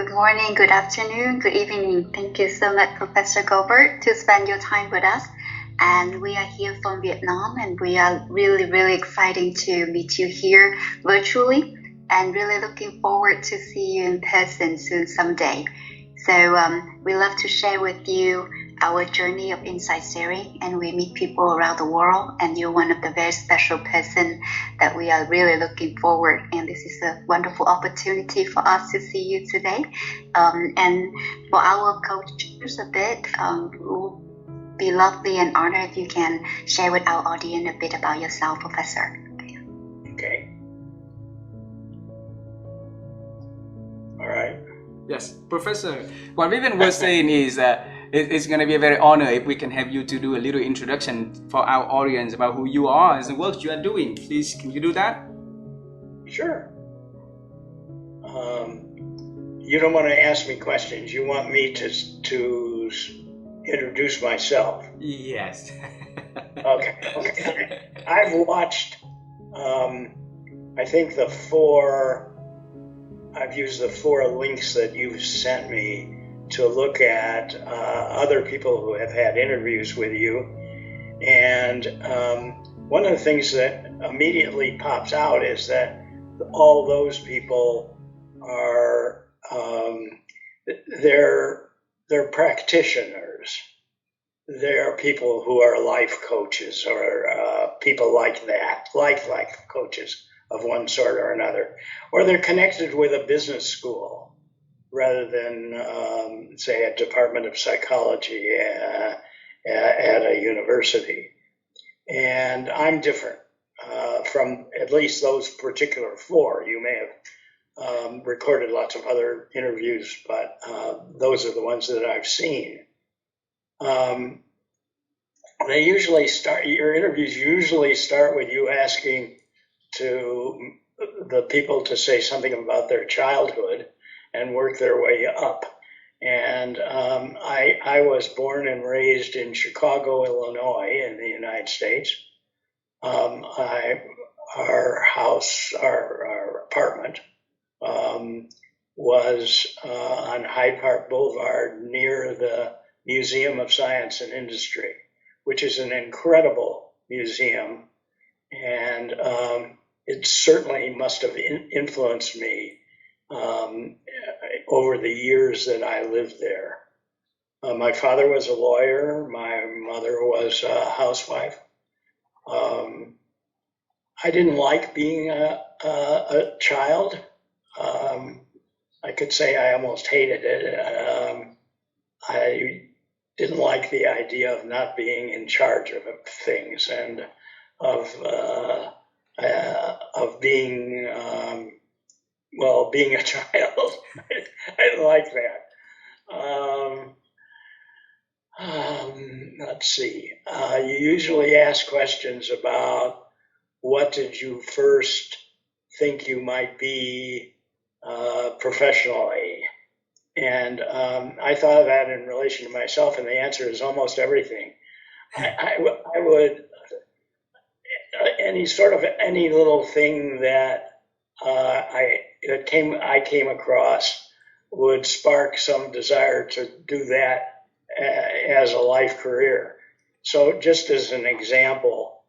good morning, good afternoon, good evening. Thank you so much, Professor Goldberg, to spend your time with us. And we are here from Vietnam, and we are really, really excited to meet you here virtually, and really looking forward to see you in person soon someday. So we love to share with you our journey of insight sharing, and we meet people around the world, and you're one of the very special person that we are really looking forward, and this is a wonderful opportunity for us to see you today. And for our coaches a bit, it will be lovely and honored if you can share with our audience a bit about yourself, Professor. Okay. All right. Yes, Professor, what Vivian was saying is it's going to be a very honor if we can have you to do a little introduction for our audience about who you are and the work you are doing. Please, can you do that? Sure. You don't want to ask me questions. You want me to introduce myself. Yes. Okay. I've watched, I think I've used the 4 links that you've sent me to look at other people who have had interviews with you. And one of the things that immediately pops out is that all those people are, they're practitioners. They're people who are life coaches or people like that, life coaches of one sort or another, or they're connected with a business school rather than, say, a department of psychology at a university. And I'm different from at least those particular 4. You may have recorded lots of other interviews, but those are the ones that I've seen. They usually start, your interviews usually start with you asking the people to say something about their childhood and work their way up. And I was born and raised in Chicago, Illinois, in the United States. Our house, our apartment, was on Hyde Park Boulevard near the Museum of Science and Industry, which is an incredible museum. And it certainly must have influenced me over the years that I lived there. My father was a lawyer. My mother was a housewife. I didn't like being a child. I could say I almost hated it. I didn't like the idea of not being in charge of things and of being being a child. I didn't like that. Let's see. You usually ask questions about what did you first think you might be professionally, and I thought of that in relation to myself, and the answer is almost everything. I would any little thing that I came across would spark some desire to do that as a life career. So just as an example,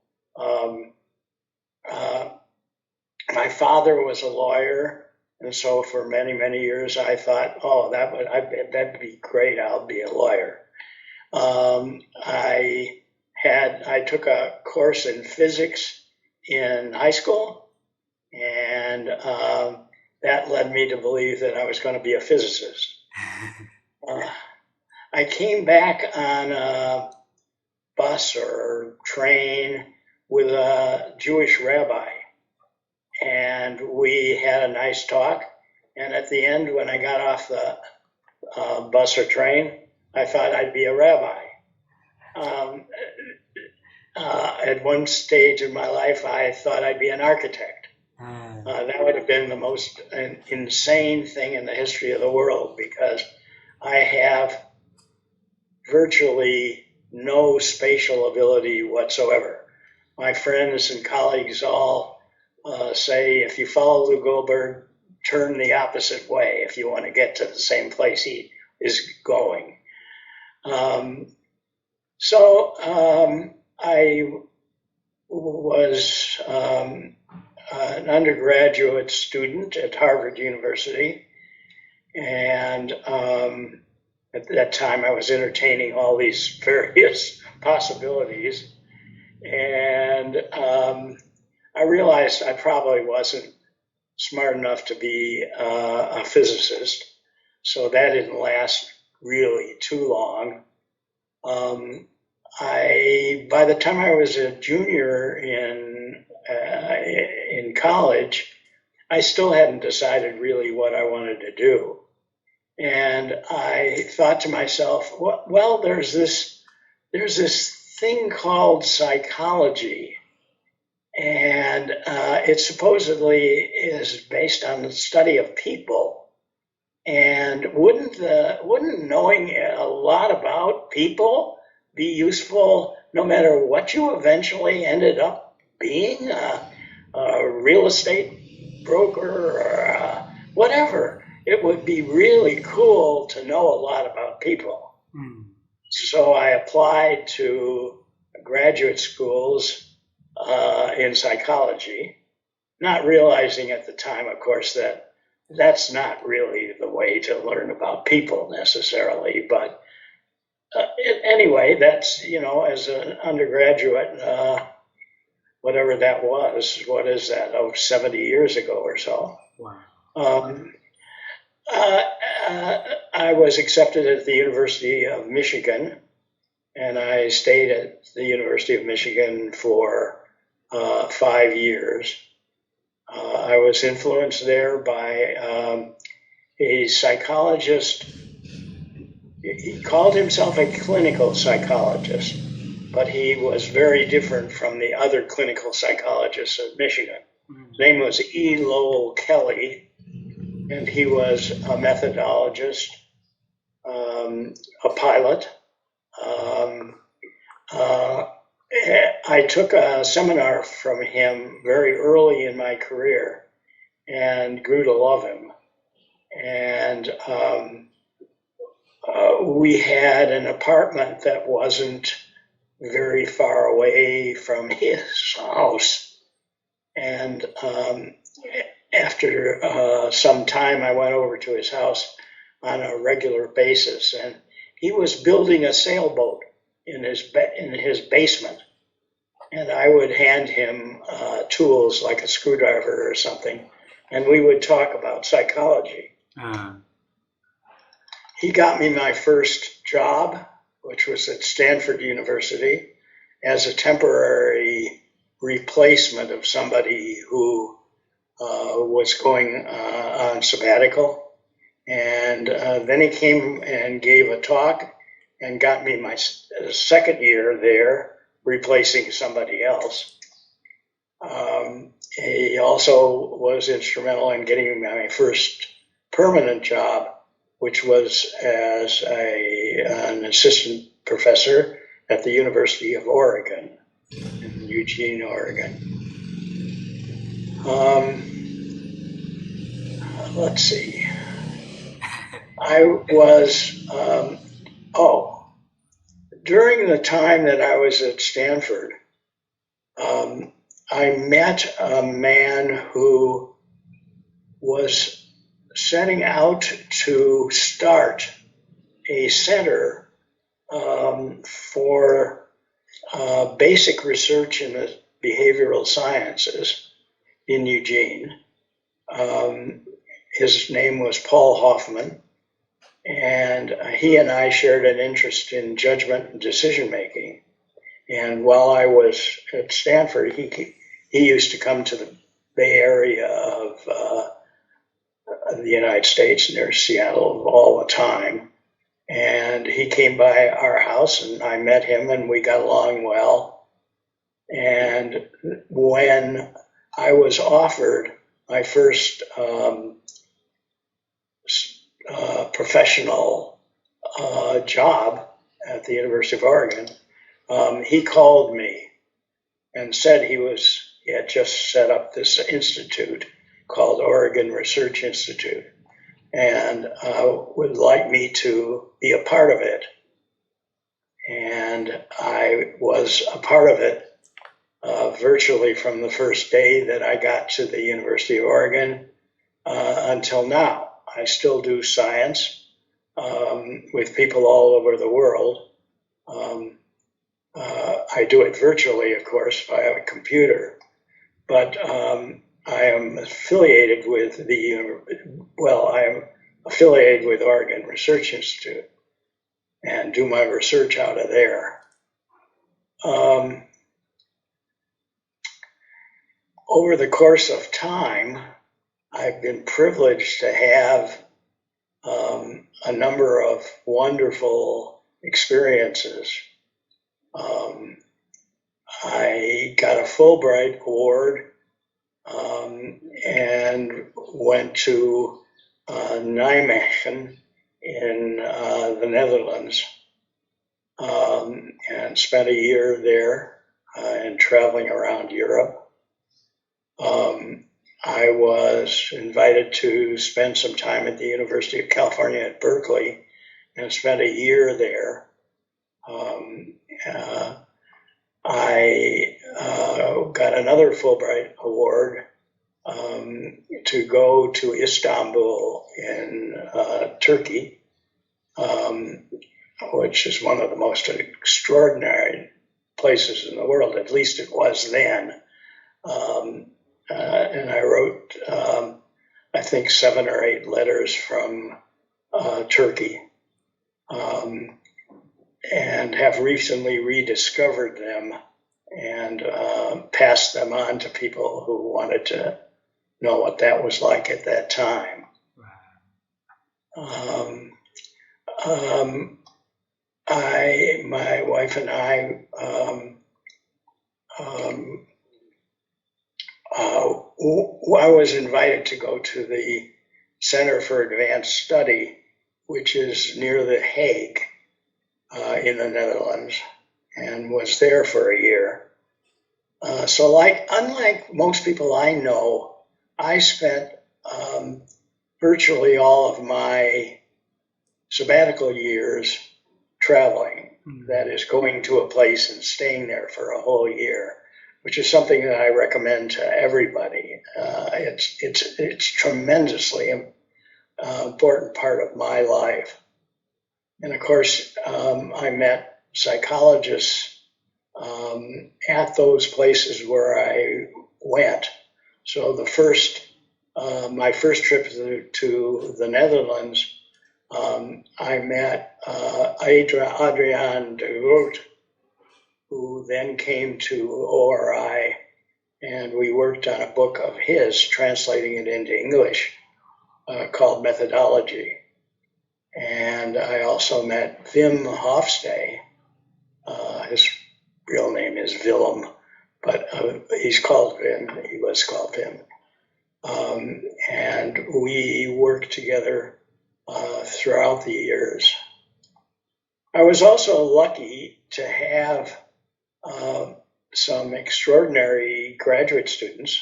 my father was a lawyer, and so for many, many years I thought, oh, that'd be great, I'll be a lawyer. I took a course in physics in high school, and that led me to believe that I was going to be a physicist. I came back on a bus or train with a Jewish rabbi, and we had a nice talk. And at the end, when I got off the bus or train, I thought I'd be a rabbi. At one stage in my life, I thought I'd be an architect. That would have been the most insane thing in the history of the world, because I have virtually no spatial ability whatsoever. My friends and colleagues all say, if you follow Lou Goldberg, turn the opposite way if you want to get to the same place he is going. I was an undergraduate student at Harvard University, and at that time I was entertaining all these various possibilities, and I realized I probably wasn't smart enough to be a physicist, so that didn't last really too long. By the time I was a junior in college, I still hadn't decided really what I wanted to do. And I thought to myself, well, there's this thing called psychology, and it supposedly is based on the study of people. And wouldn't knowing a lot about people be useful no matter what you eventually ended up being, a real estate broker or whatever? It would be really cool to know a lot about people. So I applied to graduate schools in psychology, not realizing at the time, of course, that that's not really the way to learn about people necessarily. But anyway, that's, as an undergraduate, whatever that was, what is that, 70 years ago or so. Wow. I was accepted at the University of Michigan, and I stayed at the University of Michigan for 5 years. I was influenced there by a psychologist. He called himself a clinical psychologist, but he was very different from the other clinical psychologists of Michigan. His name was E. Lowell Kelly, and he was a methodologist, a pilot. I took a seminar from him very early in my career and grew to love him. And we had an apartment that wasn't very far away from his house. And after some time, I went over to his house on a regular basis, and he was building a sailboat in his basement. And I would hand him tools like a screwdriver or something, and we would talk about psychology. He got me my first job, which was at Stanford University, as a temporary replacement of somebody who was going on sabbatical. And then he came and gave a talk and got me my second year there, replacing somebody else. He also was instrumental in getting me my first permanent job, which was as an assistant professor at the University of Oregon, in Eugene, Oregon. Let's see. I was, during the time that I was at Stanford, I met a man who was setting out to start a center for basic research in the behavioral sciences in Eugene. His name was Paul Hoffman, and he and I shared an interest in judgment and decision making. And while I was at Stanford, he used to come to the Bay Area of the United States near Seattle all the time. And he came by our house, and I met him, and we got along well. And when I was offered my first professional job at the University of Oregon, he called me and said he had just set up this institute called Oregon Research Institute, and would like me to be a part of it. And I was a part of it virtually from the first day that I got to the University of Oregon until now. I still do science with people all over the world. I do it virtually, of course, via a computer, but I am affiliated with Oregon Research Institute and do my research out of there. Over the course of time, I've been privileged to have a number of wonderful experiences. I got a Fulbright Award and went to Nijmegen in the Netherlands and spent a year there and traveling around Europe. I was invited to spend some time at the University of California at Berkeley and spent a year there. I got another Fulbright Award to go to Istanbul in Turkey, which is one of the most extraordinary places in the world, at least it was then. And I wrote, I think, 7 or 8 letters from Turkey, and have recently rediscovered them and passed them on to people who wanted to know what that was like at that time. My wife and I I was invited to go to the Center for Advanced Study, which is near The Hague in the Netherlands, and was there for a year. So unlike most people I know, I spent virtually all of my sabbatical years traveling. That is, going to a place and staying there for a whole year, which is something that I recommend to everybody. It's tremendously important part of my life. And of course, I met psychologists at those places where I went. So my first trip to the Netherlands, I met Adriaan de Groot, who then came to ORI, and we worked on a book of his, translating it into English, called Methodology. And I also met Wim Hofstee. His real name is Willem, but he's called Wim. He was called Wim. And we worked together throughout the years. I was also lucky to have some extraordinary graduate students.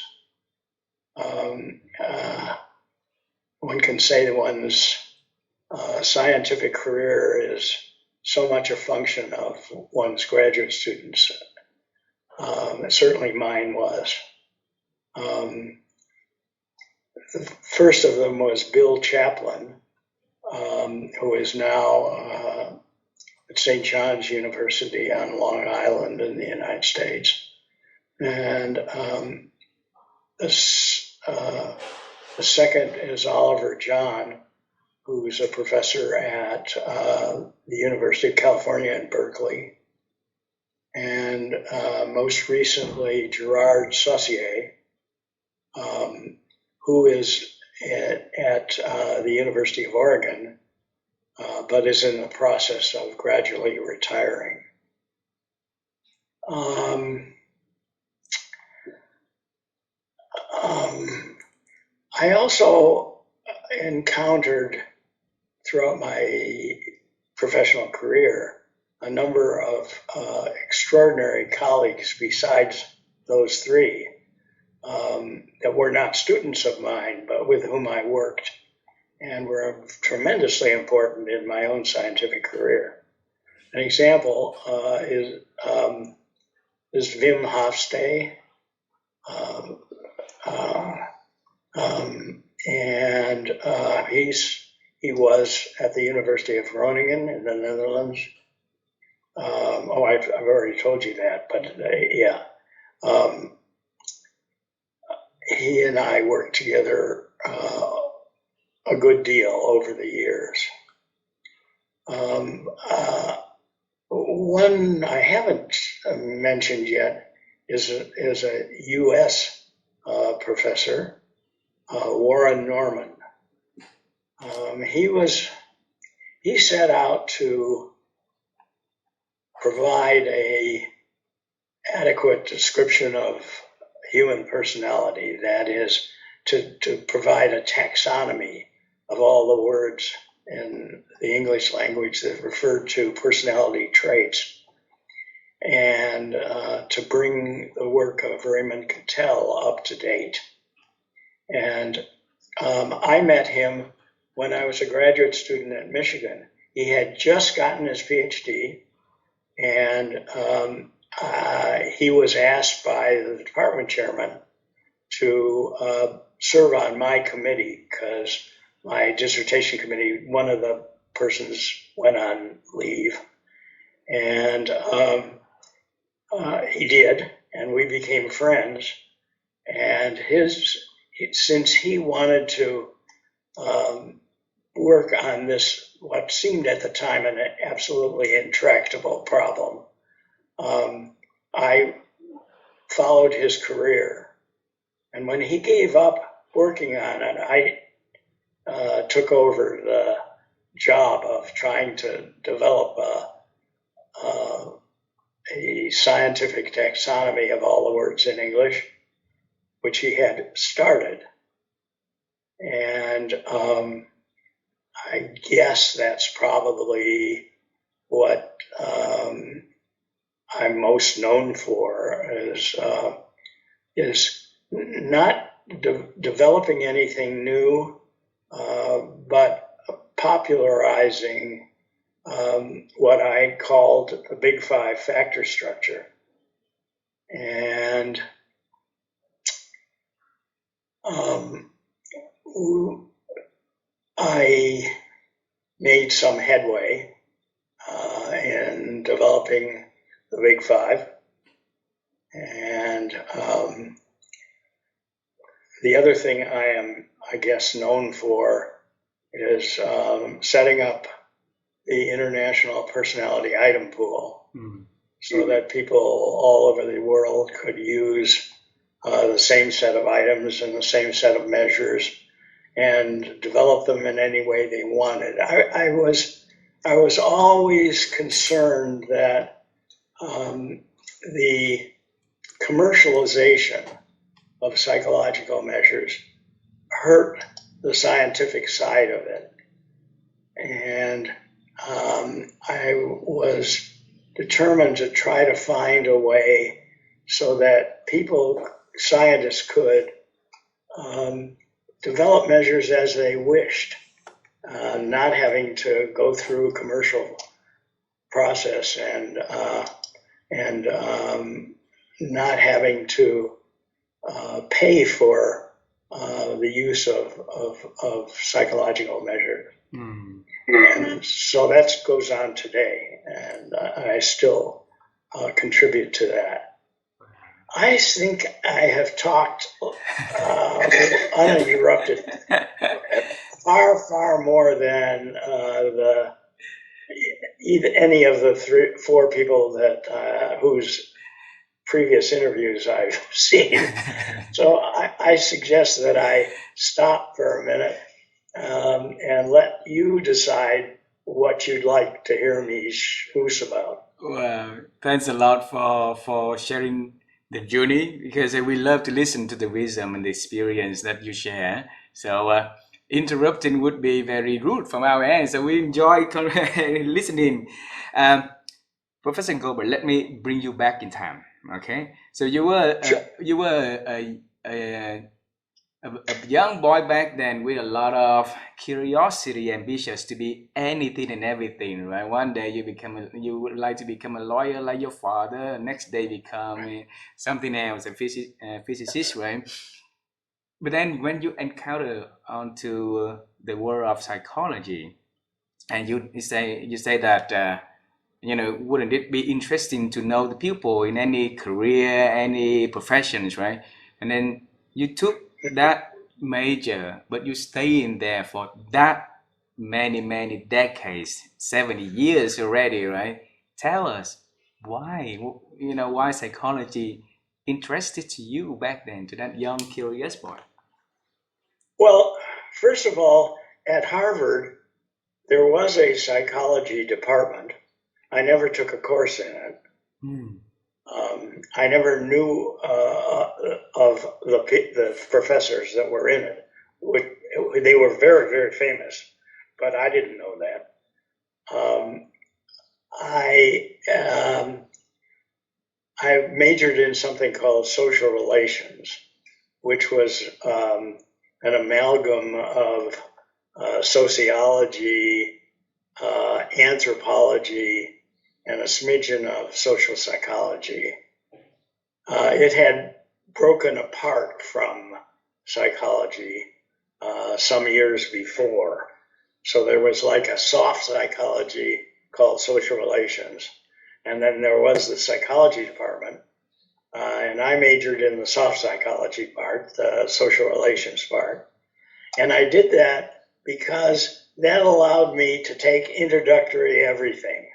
One can say that one's scientific career is so much a function of one's graduate students. Certainly mine was. The first of them was Bill Chaplin, who is now at St. John's University on Long Island in the United States. And the second is Oliver John, who's a professor at the University of California in Berkeley. And most recently, Gerard Saussure, who is at the University of Oregon, but is in the process of gradually retiring. I also encountered throughout my professional career a number of extraordinary colleagues besides those three. that were not students of mine, but with whom I worked and were tremendously important in my own scientific career. An example is Wim Hofstee, and he was at the University of Groningen in the Netherlands. I've already told you that, but yeah. He and I worked together a good deal over the years. One I haven't mentioned yet is a U.S. professor, Warren Norman. He set out to provide a adequate description of human personality, that is, to provide a taxonomy of all the words in the English language that referred to personality traits, and to bring the work of Raymond Cattell up to date. And I met him when I was a graduate student at Michigan. He had just gotten his Ph.D., and he was asked by the department chairman to serve on my committee, because my dissertation committee, one of the persons went on leave, and he did, and we became friends. And since he wanted to work on this, what seemed at the time an absolutely intractable problem, I followed his career. And when he gave up working on it, I took over the job of trying to develop a scientific taxonomy of all the words in English, which he had started. And I guess that's probably what I'm most known for, is not developing anything new, but popularizing what I called the Big Five factor structure. And I made some headway in developing the Big Five. And the other thing I am, I guess, known for is setting up the International Personality Item Pool, so that people all over the world could use the same set of items and the same set of measures and develop them in any way they wanted. I was always concerned that the commercialization of psychological measures hurt the scientific side of it. And I was determined to try to find a way so that scientists could develop measures as they wished, not having to go through a commercial process and not having to pay for the use of psychological measures. And so that goes on today, and I still contribute to that. I think I have talked uninterrupted far more than any of the 4 people that whose previous interviews I've seen. So I suggest that I stop for a minute and let you decide what you'd like to hear me who's about. Well, thanks a lot for sharing the journey, because we love to listen to the wisdom and the experience that you share. So interrupting would be very rude from our end. So we enjoy listening. Professor Goldberg, let me bring you back in time. Okay, so you were a young boy back then with a lot of curiosity, ambitious to be anything and everything, right? One day you would like to become a lawyer like your father. Next day become something else, a physicist, right? But then when you encounter onto the world of psychology, and you say that wouldn't it be interesting to know the people in any career, any professions, right? And then you took that major, but you stay in there for that many decades, 70 years already, right? Tell us why, why psychology interested to you back then, to that young curious boy. Well, first of all, at Harvard, there was a psychology department. I never took a course in it. I never knew of the professors that were in it. They were very, very famous, but I didn't know that. I majored in something called social relations, which was an amalgam of sociology, anthropology, and a smidgen of social psychology. It had broken apart from psychology some years before. So there was like a soft psychology called social relations. And then there was the psychology department. And I majored in the soft psychology part, the social relations part. And I did that because that allowed me to take introductory everything.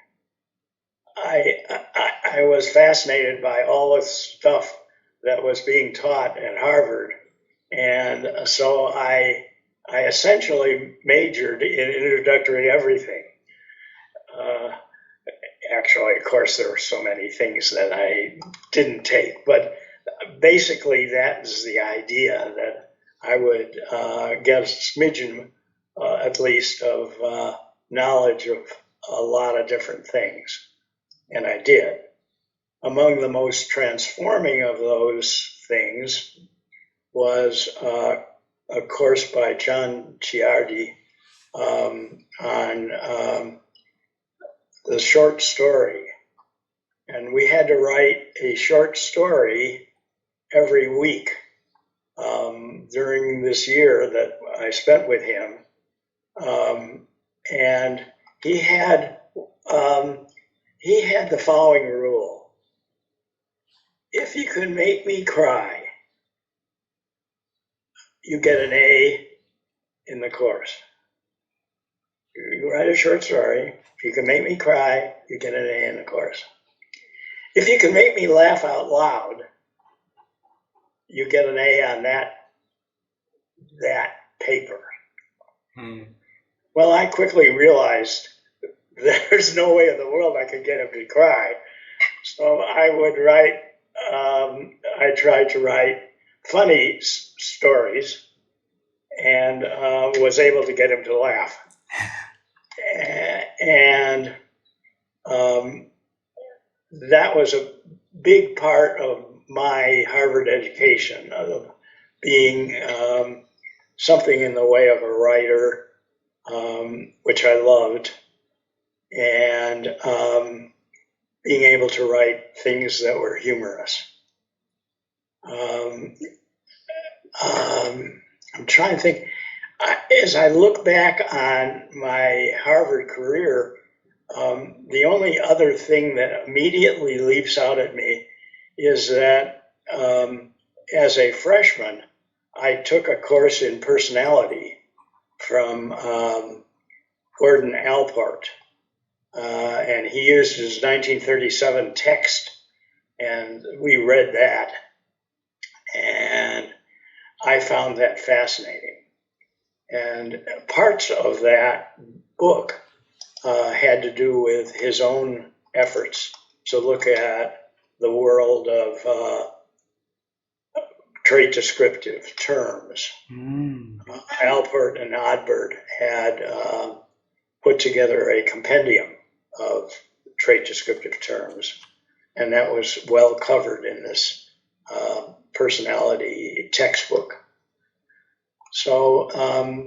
I was fascinated by all the stuff that was being taught at Harvard. And so I essentially majored in introductory everything. Actually, of course, there were so many things that I didn't take, but basically that is the idea, that I would get a smidgen, at least, of knowledge of a lot of different things. And I did. Among the most transforming of those things was a course by John Ciardi on the short story. And we had to write a short story every week during this year that I spent with him. And he had the following rule: if you can make me cry, you get an A in the course. You write a short story. If you can make me cry, you get an A in the course. If you can make me laugh out loud, you get an A on that paper. Well, I quickly realized there's no way in the world I could get him to cry. So I would write, I tried to write funny stories and was able to get him to laugh. And that was a big part of my Harvard education, of being something in the way of a writer, which I loved, and being able to write things that were humorous. I'm trying to think. As I look back on my Harvard career, the only other thing that immediately leaps out at me is that as a freshman, I took a course in personality from Gordon Allport, and he used his 1937 text, and we read that, and I found that fascinating. And parts of that book had to do with his own efforts to look at the world of trait descriptive terms. Allport and Odberg had put together a compendium of trait descriptive terms, and that was well covered in this personality textbook. So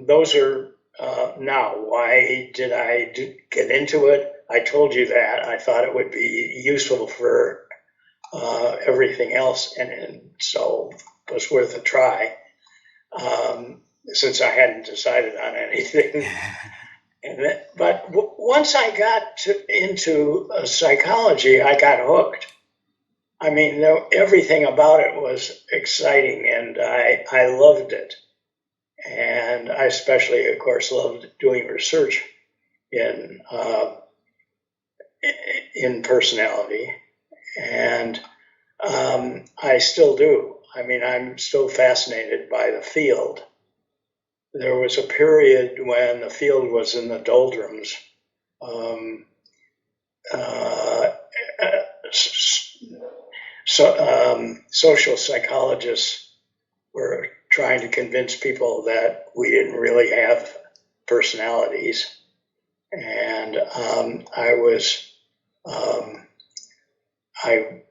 those are now. Why did I get into it? I told you that. I thought it would be useful for everything else, and so it was worth a try, since I hadn't decided on anything. But once I got into psychology, I got hooked. I mean, everything about it was exciting, and I loved it. And I especially, of course, loved doing research in personality, and I still do. I mean, I'm still fascinated by the field. There was a period when the field was in the doldrums. Social psychologists were trying to convince people that we didn't really have personalities, and I was a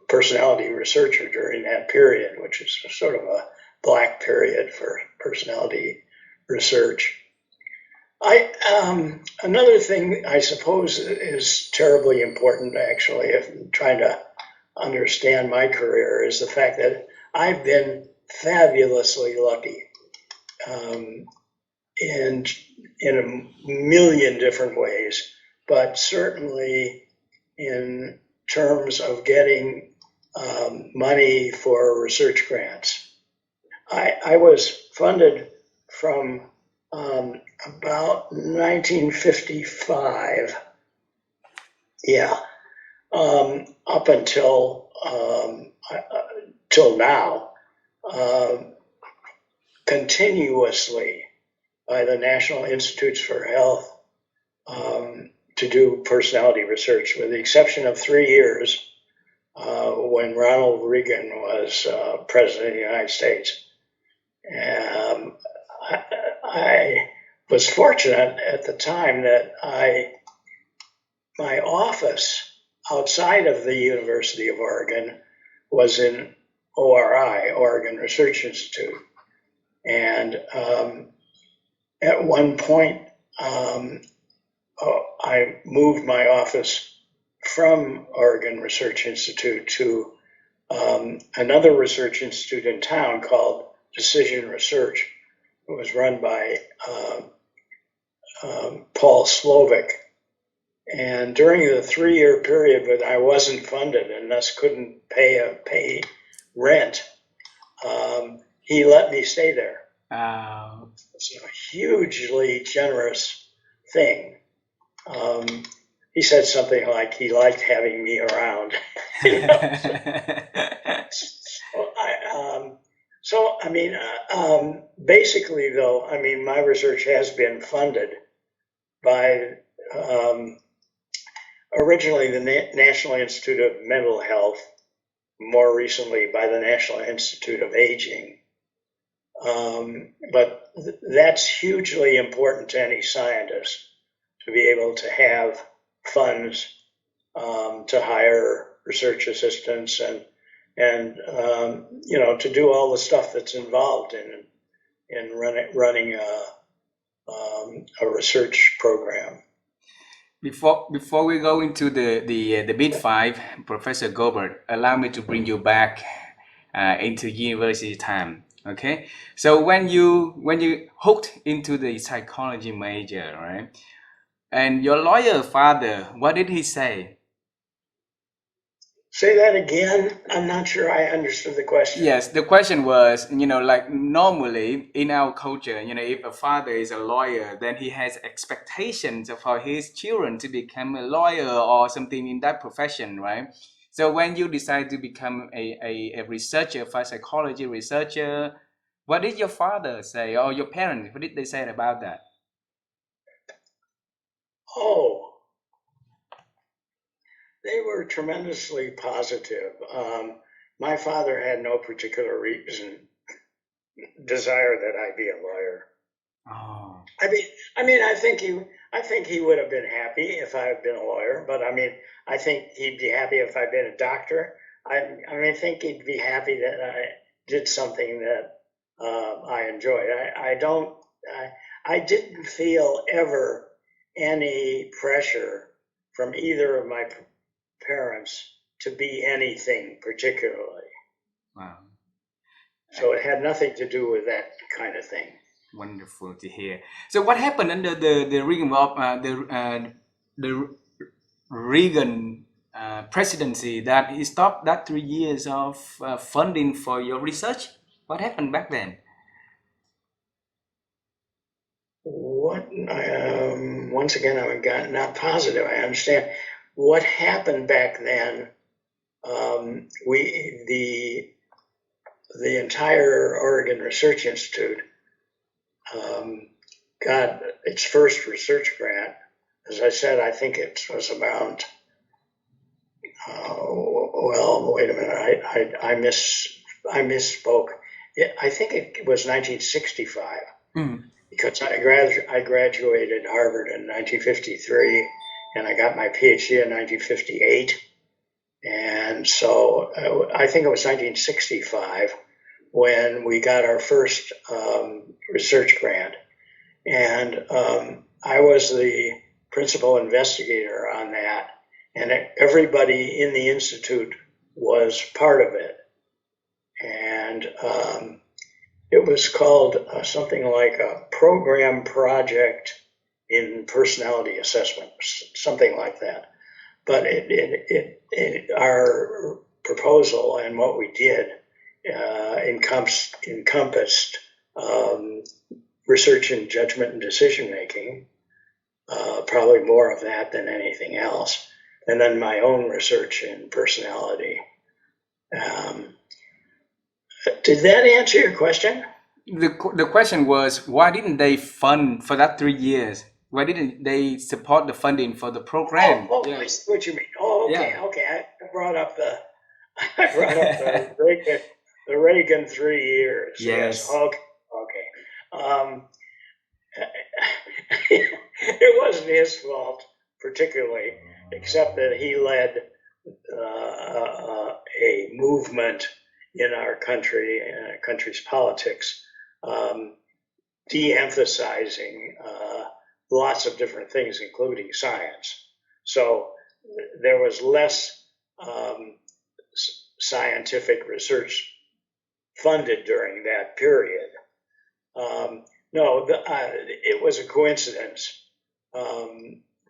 personality researcher during that period, which is sort of a black period for personality research. Another thing I suppose is terribly important, actually, if I'm trying to understand my career, is the fact that I've been fabulously lucky in a million different ways, but certainly in terms of getting money for research grants. I was funded from about 1955, up until till now, continuously by the National Institutes for Health to do personality research, with the exception of 3 years when Ronald Reagan was president of the United States. I was fortunate at the time that my office outside of the University of Oregon was in ORI, Oregon Research Institute. And at one point, I moved my office from Oregon Research Institute to another research institute in town called Decision Research. It was run by Paul Slovic. And during the 3-year period when I wasn't funded and thus couldn't pay rent, he let me stay there. It's a hugely generous thing. He said something like he liked having me around. So, I mean, basically, though, I mean, my research has been funded by originally the National Institute of Mental Health, more recently by the National Institute of Aging. But that's hugely important to any scientist, to be able to have funds to hire research assistants and to do all the stuff that's involved in running a research program. Before we go into the big five, Professor Goldberg, allow me to bring you back into university time. Okay, so when you hooked into the psychology major, right? And your lawyer father, what did he say? Say that again. I'm not sure I understood the question. Yes, the question was, like normally in our culture, if a father is a lawyer, then he has expectations for his children to become a lawyer or something in that profession, right? So when you decide to become a researcher, for psychology researcher, what did your father say, or your parents, what did they say about that? Oh, they were tremendously positive. My father had no particular desire that I be a lawyer. Oh. I think he would have been happy if I had been a lawyer, but I mean, I think he'd be happy if I'd been a doctor. I think he'd be happy that I did something that I enjoyed. I didn't feel ever any pressure from either of my parents to be anything particularly. Wow. So it had nothing to do with that kind of thing. Wonderful to hear. So what happened under the reign of the Reagan presidency that he stopped that 3 years of funding for your research? What happened back then? Once again, I'm not positive I understand. What happened back then, the entire Oregon Research Institute got its first research grant. As I said, I think it was about, well, wait a minute, I misspoke. I think it was 1965. Because I graduated Harvard in 1953, and I got my Ph.D. in 1958. And so I think it was 1965 when we got our first research grant. And I was the principal investigator on that, and everybody in the Institute was part of it. And it was called something like a program project in personality assessment, something like that. But our proposal and what we did encompassed research in judgment and decision making, probably more of that than anything else, and then my own research in personality. Did that answer your question? The question was, why didn't they fund for that 3 years? Why didn't they support the funding for the program? Yeah. I see what you mean. Oh, okay, yeah. Okay. I brought up the Reagan 3 years. Yes. Okay. It wasn't his fault particularly, except that he led a movement in our country, country's politics, de-emphasizing lots of different things, including science. So there was less scientific research funded during that period. It was a coincidence.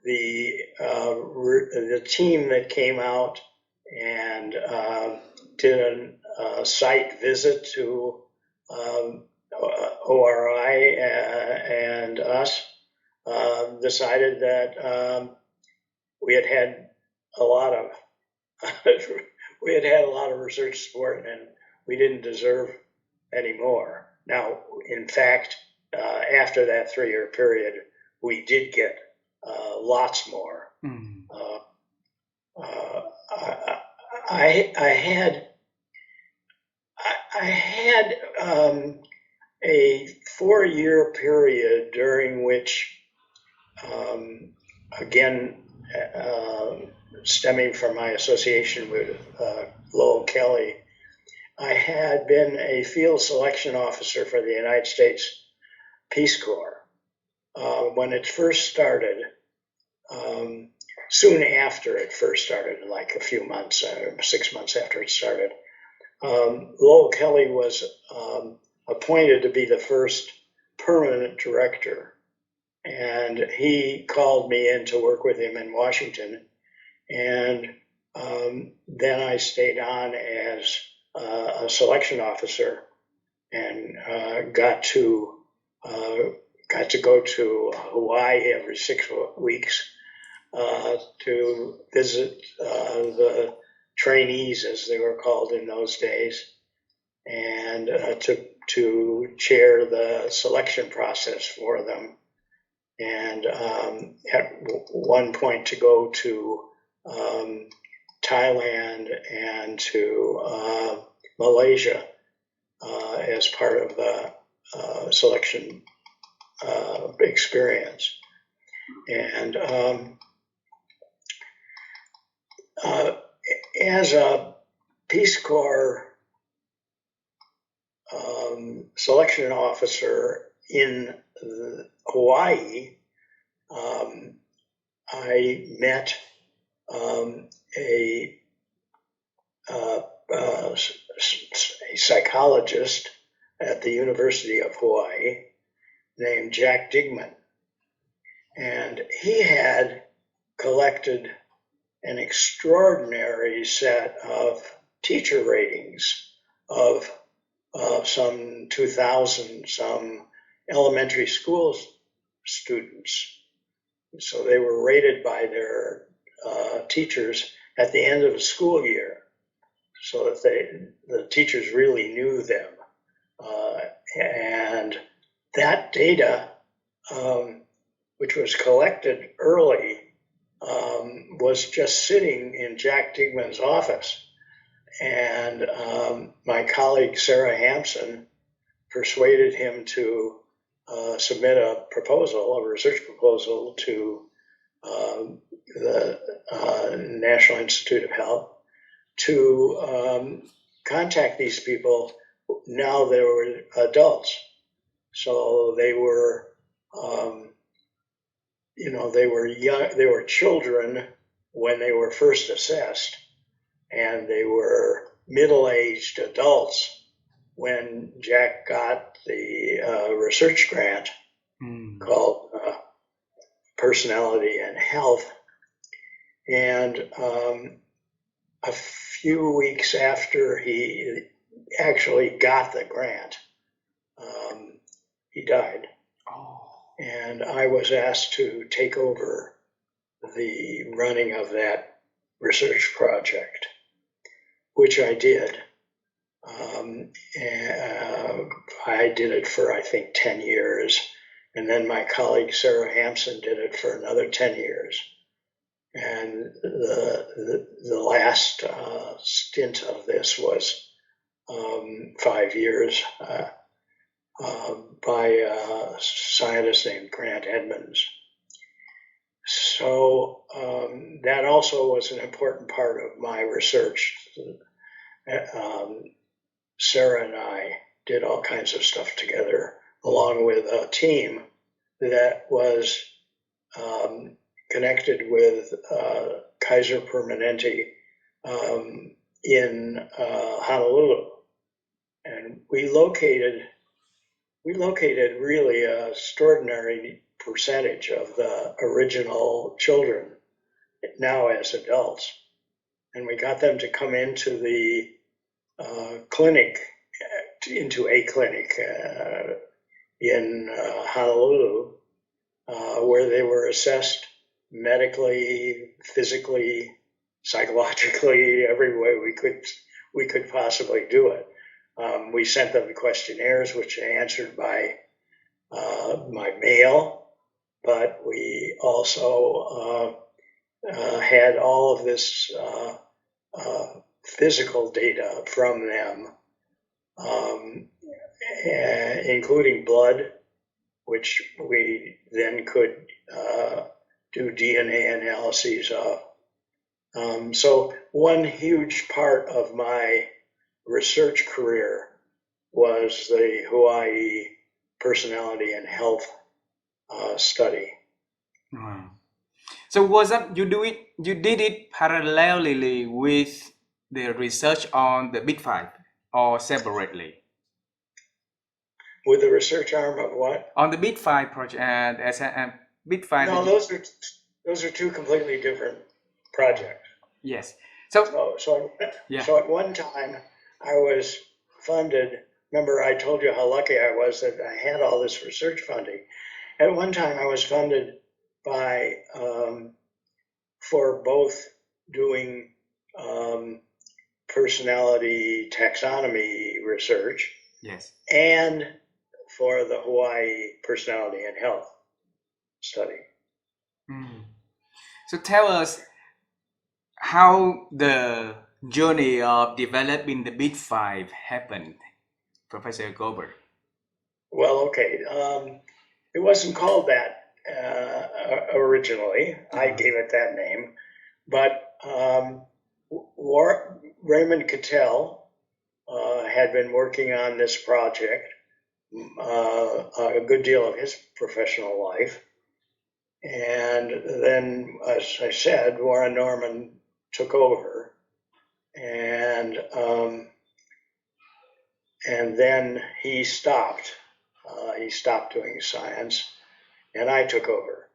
The team that came out and did a site visit to ORI and us decided that we had had a lot of research support and we didn't deserve any more. Now, in fact, after that 3-year period, we did get lots more. I had a 4-year period during which, again, stemming from my association with Lowell Kelly, I had been a field selection officer for the United States Peace Corps. When it first started, soon after it first started, like a few months, 6 months after it started, Lowell Kelly was appointed to be the first permanent director. And he called me in to work with him in Washington. And then I stayed on as a selection officer and got to go to Hawaii every 6 weeks to visit the trainees, as they were called in those days, and to chair the selection process for them. And at one point to go to Thailand and to Malaysia as part of the selection experience. And as a Peace Corps selection officer in Hawaii, I met a psychologist at the University of Hawaii named Jack Digman. And he had collected an extraordinary set of teacher ratings of some 2,000 some elementary school students. So they were rated by their teachers at the end of the school year, so that the teachers really knew them. And that data, which was collected early, was just sitting in Jack Digman's office. And my colleague Sarah Hampson persuaded him to submit a research proposal to the National Institute of Health to contact these people. Now they were adults, so they were, they were young. They were children when they were first assessed, and they were middle-aged adults when Jack got the research grant called Personality and Health. And a few weeks after he actually got the grant, he died. And I was asked to take over the running of that research project, which I did. And I did it for, I think, 10 years. And then my colleague Sarah Hampson did it for another 10 years. And the last stint of this was 5 years by a scientist named Grant Edmonds. So that also was an important part of my research. Sarah and I did all kinds of stuff together, along with a team that was connected with Kaiser Permanente in Honolulu. And we located really an extraordinary percentage of the original children now as adults. And we got them to come into the clinic in Honolulu, where they were assessed medically, physically, psychologically, every way we could possibly do it. We sent them questionnaires, which they answered by mail, but we also had all of this physical data from them, including blood, which we then could do DNA analyses of. So one huge part of my research career was the Hawaii Personality and Health study. Wow. So was that you did it parallelly with the research on the Big Five, or separately? With the research arm of what? On the Big Five project, and as a Big Five. No, those are two completely different projects. Yes. So at one time I was funded. Remember, I told you how lucky I was that I had all this research funding. At one time, I was funded by for both doing personality taxonomy research, yes, and for the Hawaii Personality and Health study. So tell us how the journey of developing the Big Five happened, Professor Goldberg. Well, okay. It wasn't called that originally. I gave it that name. But Raymond Cattell had been working on this project a good deal of his professional life. And then, as I said, Warren Norman took over. And then he stopped. He stopped doing science, and I took over.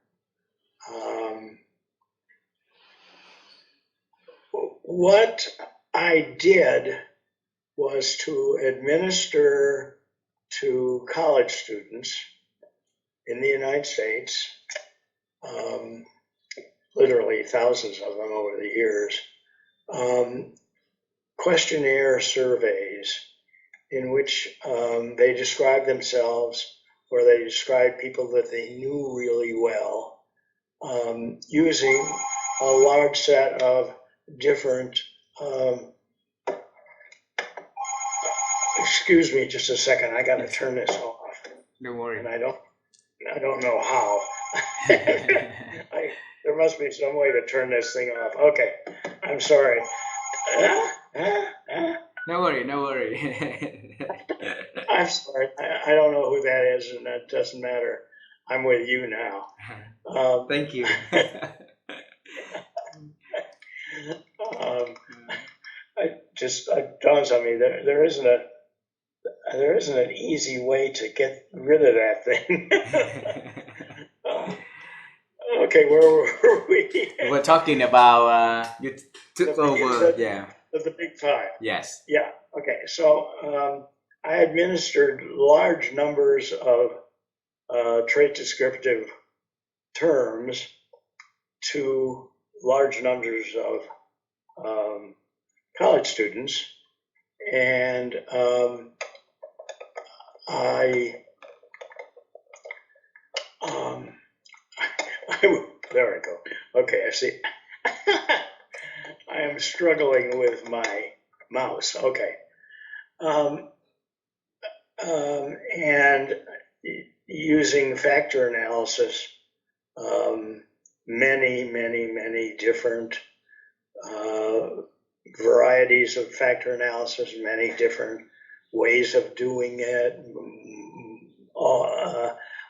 What I did was to administer to college students in the United States, literally thousands of them over the years, questionnaire surveys in which they describe themselves, or they describe people that they knew really well, using a large set of different, excuse me just a second, I gotta turn this off. Don't worry. And I don't know how. There must be some way to turn this thing off. Okay, I'm sorry. No worry, no worry. I'm sorry. I don't know who that is, and that doesn't matter. I'm with you now. Thank you. It dawns on me that there isn't an easy way to get rid of that thing. Okay, where were we? We're talking about you took over, the Big Five. Yes. Yeah. Okay. So I administered large numbers of trait descriptive terms to large numbers of college students, and there I go. Okay, I see. I am struggling with my mouse. Okay. And using factor analysis, many different varieties of factor analysis, many different ways of doing it.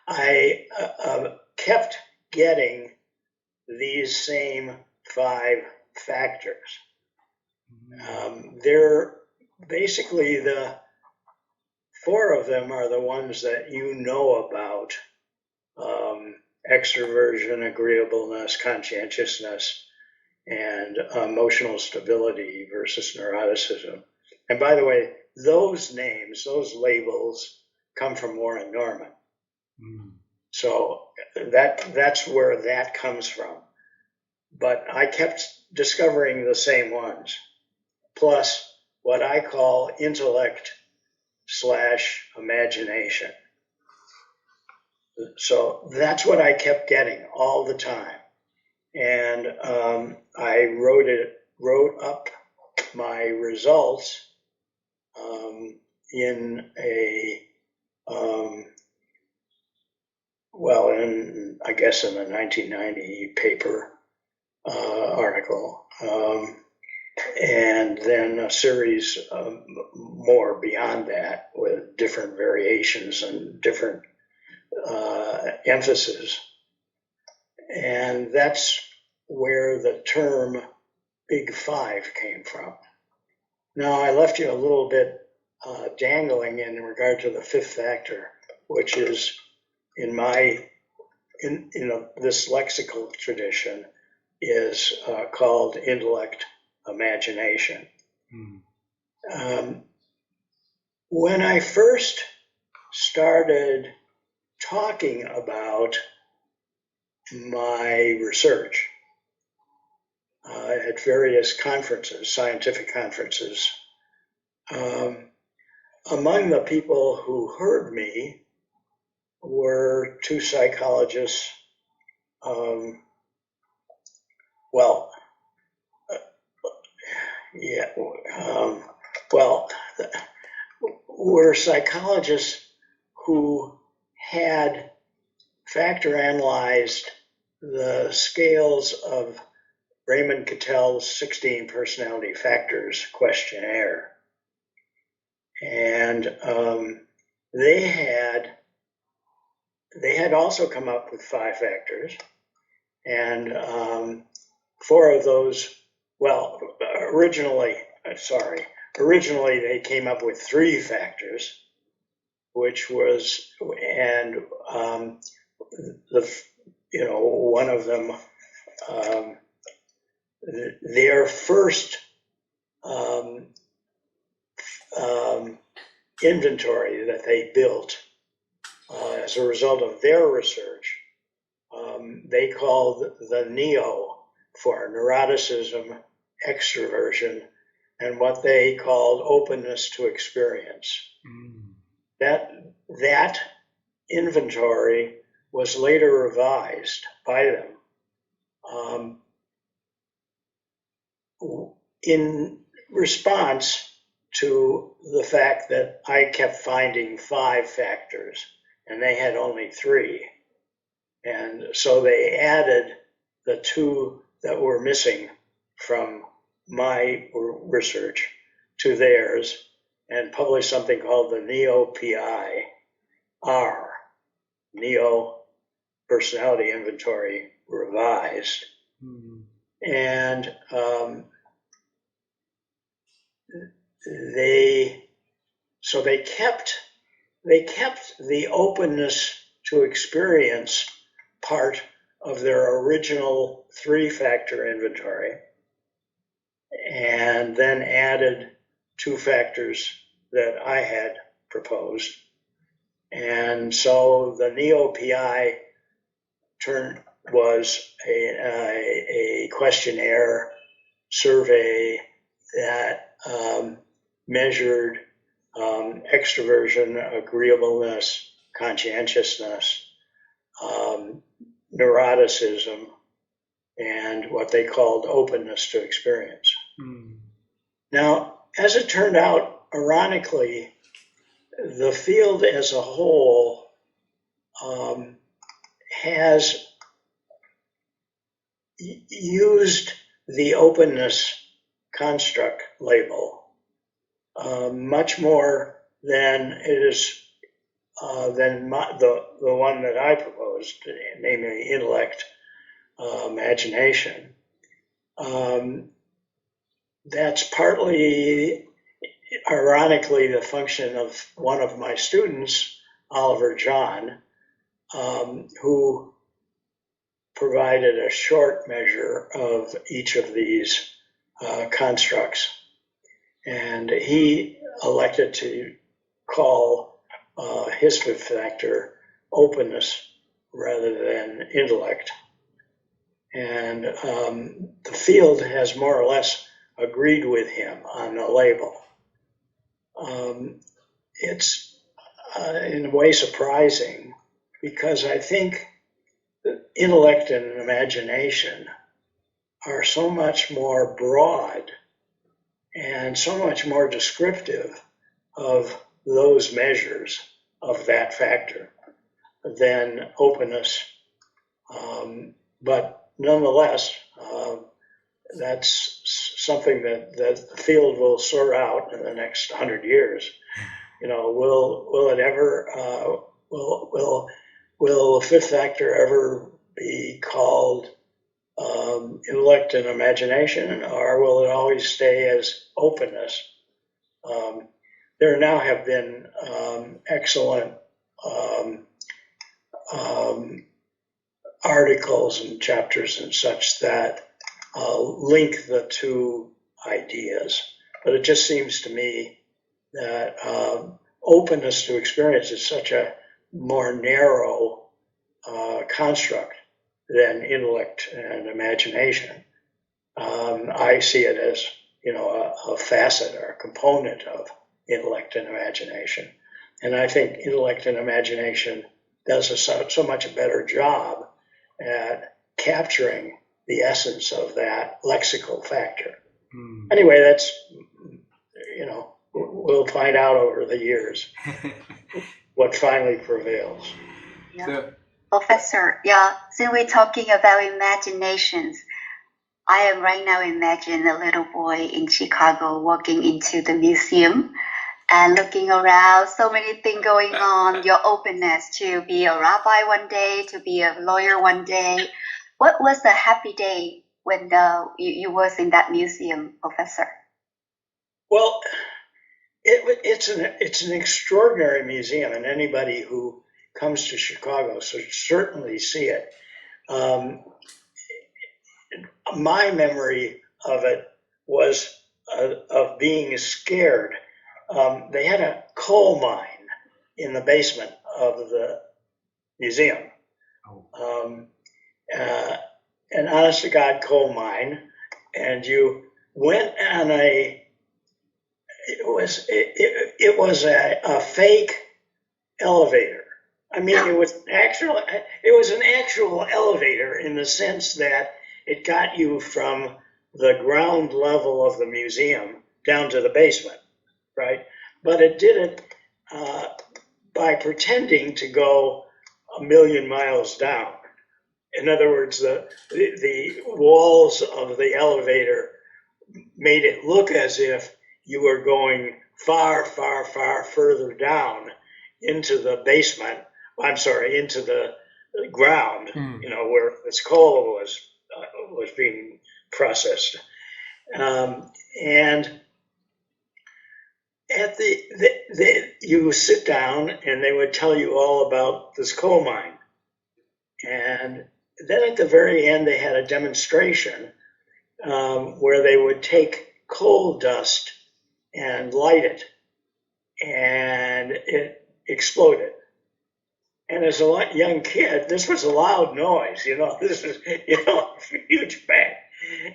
I kept getting these same 5 factors. They're basically the 4 of them are the ones that you know about: extroversion, agreeableness, conscientiousness, and emotional stability versus neuroticism. And by the way, those names, those labels, come from Warren Norman. So that's where that comes from. But I kept discovering the same ones, plus what I call intellect/imagination. So that's what I kept getting all the time. And I wrote up my results in a I guess in the 1990 paper article, and then a series more beyond that with different variations and different emphasis. And that's where the term Big Five came from. Now, I left you a little bit dangling in regard to the 5th factor, which is in this lexical tradition is called intellect imagination. When I first started talking about my research at various conferences, scientific conferences, among the people who heard me were 2 psychologists, were psychologists who had factor analyzed the scales of Raymond Cattell's 16 Personality Factors questionnaire. And they had also come up with 5 factors. And 4 of those, well, originally they came up with 3 factors, which was, and one of them, their first inventory that they built as a result of their research, they called the NEO for neuroticism, extroversion, and what they called openness to experience. That inventory was later revised by them in response to the fact that I kept finding 5 factors and they had only 3. And so they added the 2 that were missing from my research to theirs and published something called the NEO-PI-R, NEO Personality Inventory Revised. And they kept the openness to experience part of their original 3-factor inventory, and then added 2 factors that I had proposed. And so the NEO-PI was a questionnaire survey that measured extroversion, agreeableness, conscientiousness, neuroticism, and what they called openness to experience. Now, as it turned out, ironically, the field as a whole has used the openness construct label much more than it is than the one that I proposed, namely intellect, imagination. That's partly, ironically, the function of one of my students, Oliver John, who provided a short measure of each of these constructs. And he elected to call his 5th factor openness rather than intellect. And the field has more or less agreed with him on the label. It's in a way surprising, because I think that intellect and imagination are so much more broad and so much more descriptive of those measures of that factor than openness. But nonetheless, that's something that the field will sort out in the next 100 years. Will it ever, will the 5th factor ever be called intellect and imagination, or will it always stay as openness? There now have been excellent articles and chapters and such that link the 2 ideas, but it just seems to me that openness to experience is such a more narrow construct than intellect and imagination. I see it as a facet or a component of intellect and imagination, and I think intellect and imagination does so much a better job at capturing the essence of that lexical factor. Anyway, that's, we'll find out over the years what finally prevails. Yeah. Professor, since we're talking about imaginations, I am right now imagine a little boy in Chicago walking into the museum and looking around, so many things going on, your openness to be a rabbi one day, to be a lawyer one day. What was the happy day when you was in that museum, Professor? Well, it's an extraordinary museum, and anybody who comes to Chicago should certainly see it. My memory of it was of being scared. They had a coal mine in the basement of the museum. An honest to God coal mine, and you went on it was a fake elevator. I mean, it was an actual elevator in the sense that it got you from the ground level of the museum down to the basement, right? But it did it by pretending to go 1,000,000 miles down. In other words, the walls of the elevator made it look as if you were going far, far, far further down into the basement. I'm sorry, into the ground, where this coal was being processed. And at you sit down and they would tell you all about this coal mine. And then at the very end, they had a demonstration where they would take coal dust and light it, and it exploded. And as a young kid, this was a loud noise, this was, a huge bang.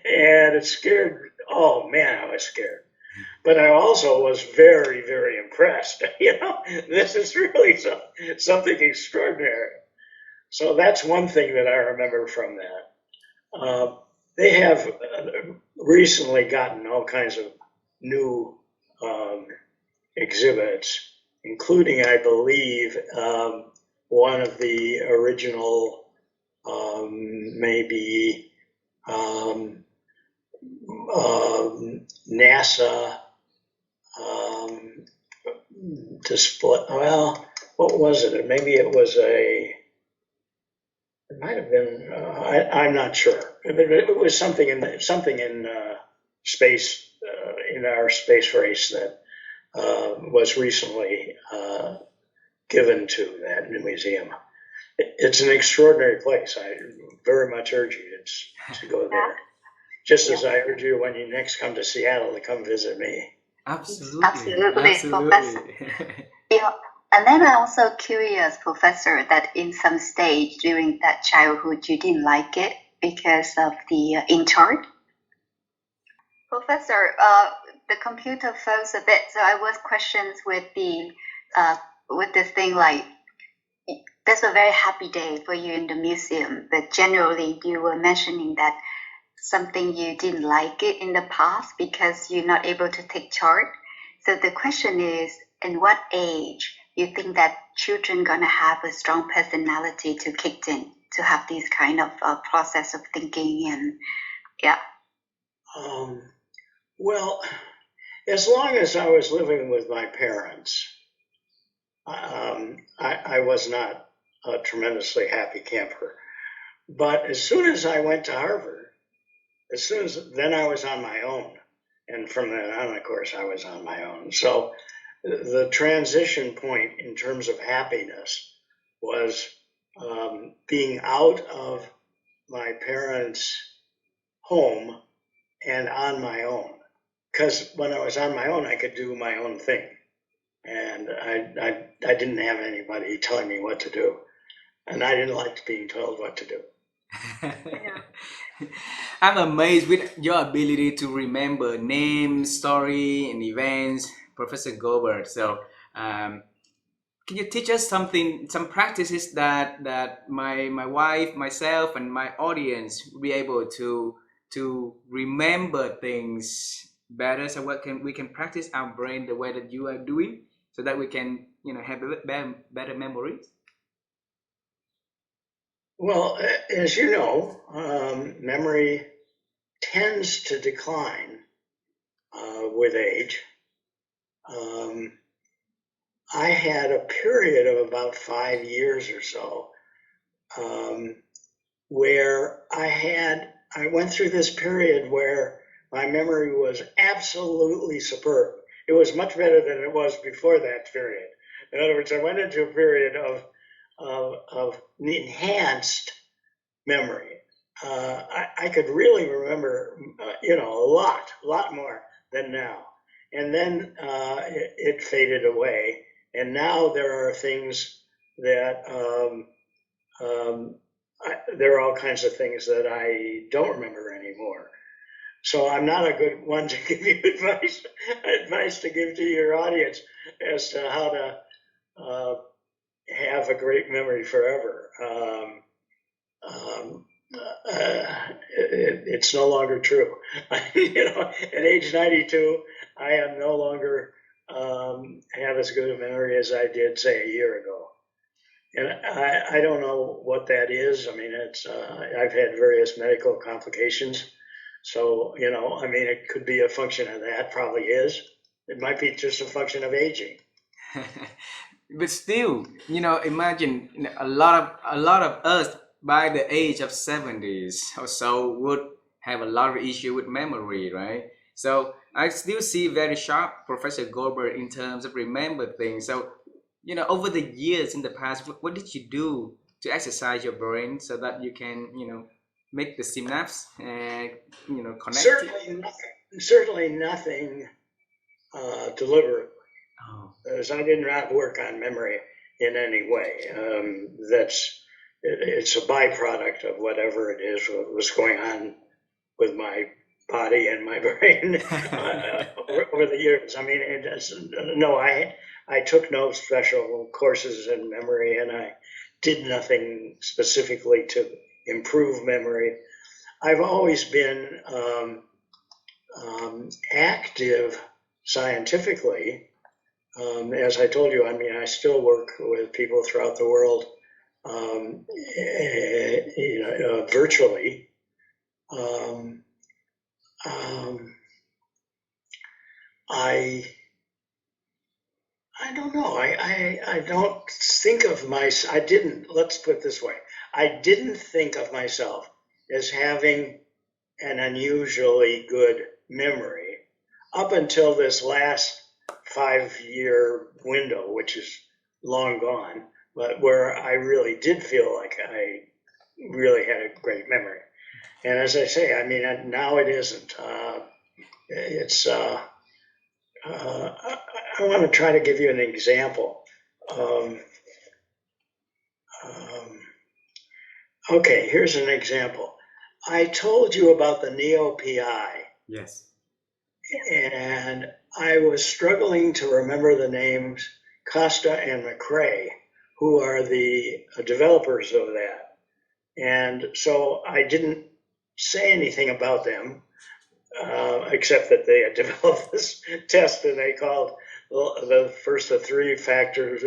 And it scared, oh man, I was scared. But I also was very, very impressed. This is really something extraordinary. So that's one thing that I remember from that. They have recently gotten all kinds of new exhibits, including, I believe, one of the original, maybe NASA display. Well, what was it? Maybe it was it might have been. I'm not sure. It was something in space, in our space race that was recently given to that new museum. It's an extraordinary place. I very much urge you to go there. Just as I urge you when you next come to Seattle to come visit me. Absolutely. Professor. And then I'm also curious, Professor, that in some stage during that childhood you didn't like it because of the in charge. Professor, the computer froze a bit, so I was questions with this thing like, that's a very happy day for you in the museum, but generally you were mentioning that something you didn't like it in the past because you're not able to take charge. So the question is, in what age you think that children gonna have a strong personality to kick in, to have these kind of process of thinking and Well, as long as I was living with my parents, I was not a tremendously happy camper. But as soon as I went to Harvard, then I was on my own. And from then on, of course, I was on my own. So the transition point in terms of happiness was being out of my parents' home and on my own. Because when I was on my own, I could do my own thing. And I didn't have anybody telling me what to do. And I didn't like being told what to do. I'm amazed with your ability to remember names, story, and events, Professor Goldberg. So, can you teach us some practices that my wife, myself, and my audience will be able to remember things better? So we can practice our brain the way that you are doing, so that we can have better memories. Well, as you know, memory tends to decline with age. I had a period of about 5 years or so where I went through this period where my memory was absolutely superb. It was much better than it was before that period. In other words, I went into a period of enhanced memory. I could really remember, a lot more than now. And then it faded away. And now there are things that, there are all kinds of things that I don't remember anymore. So I'm not a good one to give you advice to give to your audience as to how to have a great memory forever. It's no longer true. At age 92, I am no longer have as good a memory as I did, say, a year ago. And I don't know what that is. I mean, I've had various medical complications. So, it could be a function of that, probably is. It might be just a function of aging. But still, imagine a lot of us by the age of 70s or so would have a lot of issue with memory, right? So I still see very sharp Professor Goldberg in terms of remember things. So, over the years in the past, what did you do to exercise your brain so that you can, make the synapse and, connect? Certainly nothing deliberate. Oh. As I did not work on memory in any way. It's a byproduct of whatever it is what was going on with my body and my brain over the years. I mean, I took no special courses in memory, and I did nothing specifically to improve memory. I've always been active scientifically. As I told you, I still work with people throughout the world, virtually. I don't know. I don't think of myself. Let's put it this way. I didn't think of myself as having an unusually good memory up until this last 5-year window, which is long gone, but where I really did feel like I really had a great memory. And as I say, now it isn't. I want to try to give you an example. Okay, here's an example. I told you about the Neo-PI. Yes. And I was struggling to remember the names Costa and McRae, who are the developers of that. And so I didn't say anything about them, except that they had developed this test and they called the first of 3 factors,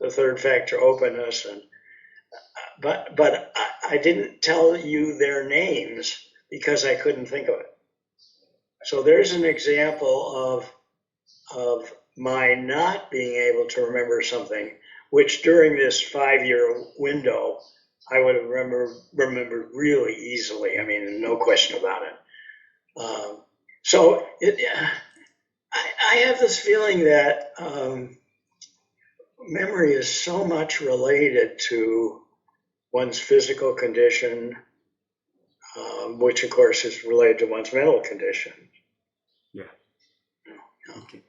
the third factor openness. But I didn't tell you their names because I couldn't think of it. So there's an example of my not being able to remember something, which during this 5-year window, I would have remembered really easily. No question about it. I have this feeling that memory is so much related to one's physical condition, which of course is related to one's mental condition. Yeah. Okay.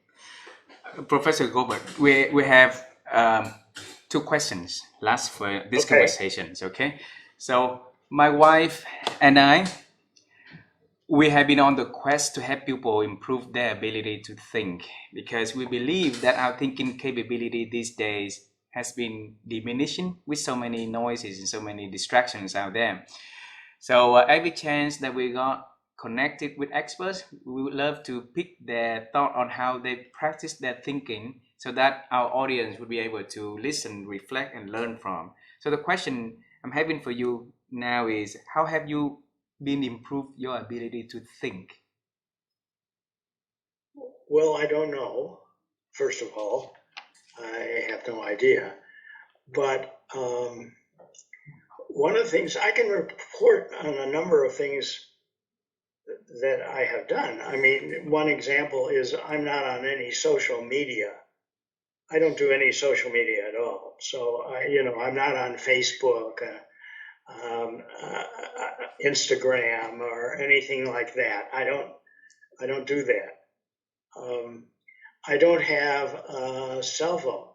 Professor Goldberg, we have 2 questions last for this conversations. Okay. So my wife and I, we have been on the quest to help people improve their ability to think, because we believe that our thinking capability these days has been diminishing with so many noises and so many distractions out there. So every chance that we got connected with experts, we would love to pick their thought on how they practice their thinking so that our audience would be able to listen, reflect, and learn from. So the question I'm having for you now is, how have you been improved your ability to think? Well, I don't know. First of all, I have no idea. But one of the things I can report on a number of things that I have done. I mean, one example is I'm not on any social media. I don't do any social media at all. So I'm not on Facebook, Instagram, or anything like that. I don't do that. I don't have a cell phone.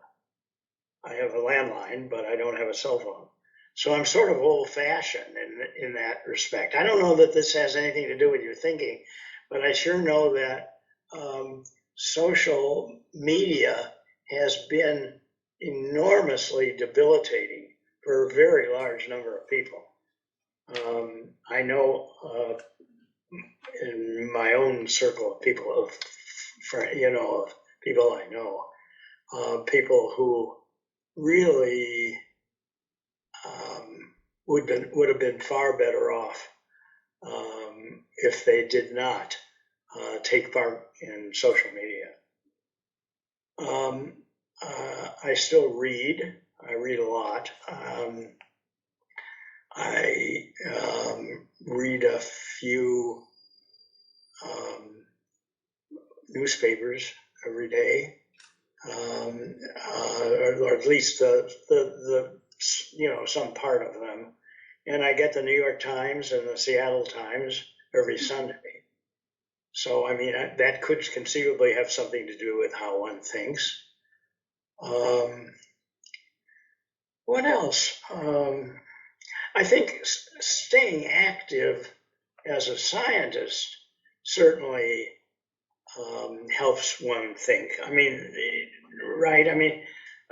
I have a landline, but I don't have a cell phone. So I'm sort of old-fashioned in that respect. I don't know that this has anything to do with your thinking, but I sure know that social media has been enormously debilitating for a very large number of people. I know in my own circle of people, of people I know, people who really would have been far better off if they did not take part in social media. I still read. I read a lot. I read a few newspapers every day, or at least the some part of them. And I get the New York Times and the Seattle Times every Sunday. So, I mean, that could conceivably have something to do with how one thinks. What else? I think staying active as a scientist certainly helps one think. I mean, right? I mean,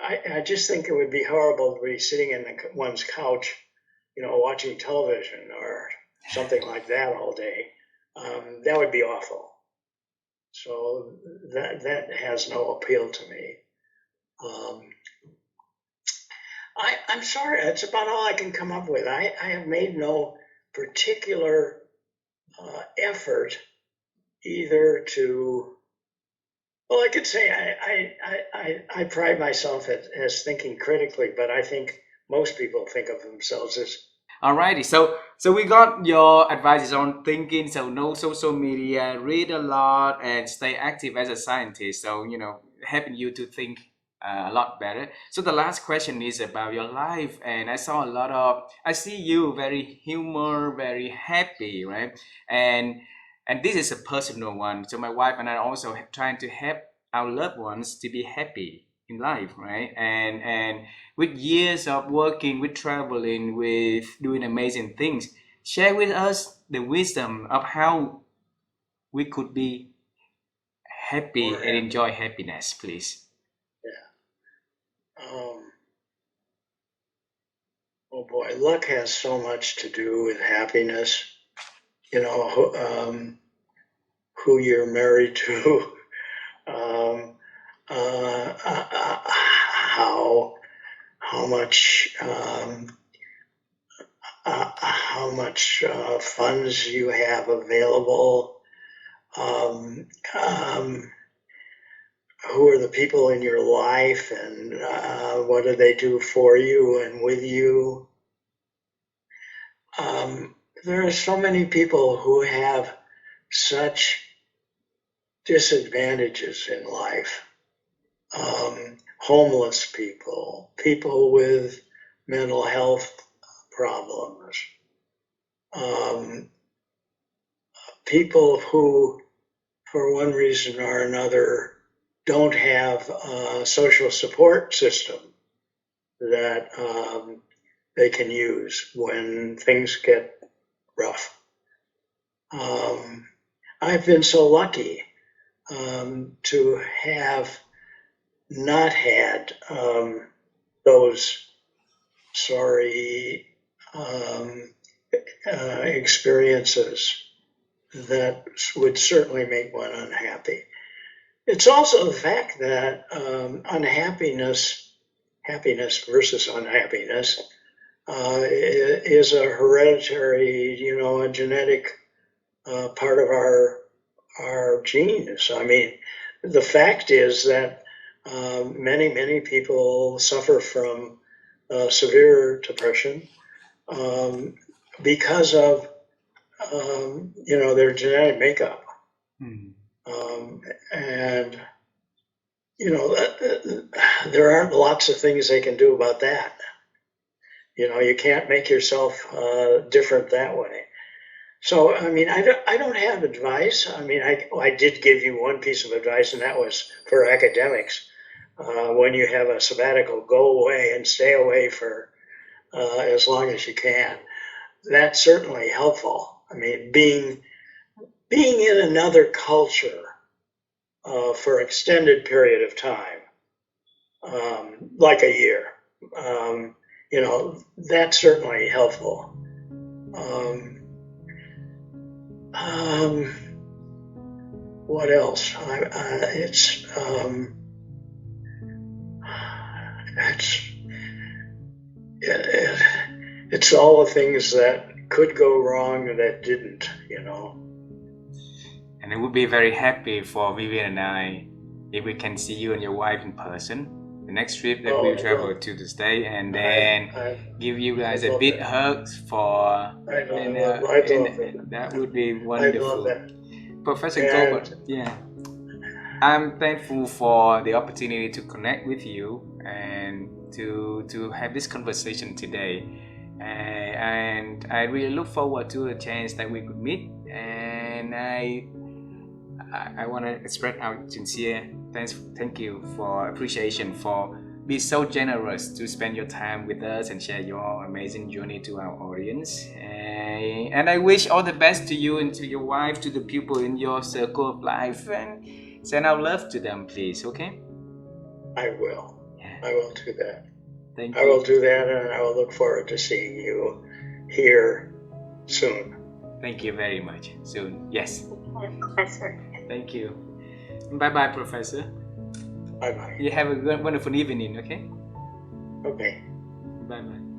I just think it would be horrible to be sitting in one's couch, watching television or something like that all day. That would be awful. So that has no appeal to me. I'm sorry, that's about all I can come up with. I have made no particular effort either to. Well, I could say I pride myself as thinking critically, but I think most people think of themselves as. Alrighty, so we got your advices on thinking. So no social media, read a lot, and stay active as a scientist. So helping you to think a lot better. So the last question is about your life, and I see you very humor, very happy, right? And this is a personal one. So my wife and I are also trying to help our loved ones to be happy in life, right? And with years of working, with traveling, with doing amazing things, share with us the wisdom of how we could be happy and enjoy happiness, please. Yeah. Oh boy, luck has so much to do with happiness. Who you're married to, how much funds you have available, who are the people in your life, and what do they do for you and with you. There are so many people who have such disadvantages in life. Homeless people, people with mental health problems, people who, for one reason or another, don't have a social support system that they can use when things get rough. I've been so lucky to have not had those sorry experiences that would certainly make one unhappy. It's also the fact that happiness versus unhappiness, is a hereditary, a genetic part of our genes. I mean, the fact is that many people suffer from severe depression because of their genetic makeup. And there aren't lots of things they can do about that. You can't make yourself different that way. So, I mean, I don't have advice. I mean, I did give you one piece of advice, and that was for academics. When you have a sabbatical, go away and stay away for as long as you can. That's certainly helpful. I mean, being in another culture for an extended period of time, like a year, that's certainly helpful. What else? It's all the things that could go wrong that didn't, And I would be very happy for Vivian and I if we can see you and your wife in person. The next trip that we'll travel to the States, and then give you guys a big hug for. That would be wonderful. Professor Goldberg, yeah. I'm thankful for the opportunity to connect with you and to have this conversation today. And I really look forward to a chance that we could meet. And I want to express our sincere thank you for appreciation for being so generous to spend your time with us and share your amazing journey to our audience. And I wish all the best to you and to your wife, to the people in your circle of life, and send our love to them, please. Okay? I will. Yeah. I will do that. Thank you. I will do that, and I will look forward to seeing you here soon. Thank you very much. Soon. Yes. Professor. Thank you. Bye-bye, Professor. Bye-bye. You have a wonderful evening, okay? Okay. Bye-bye.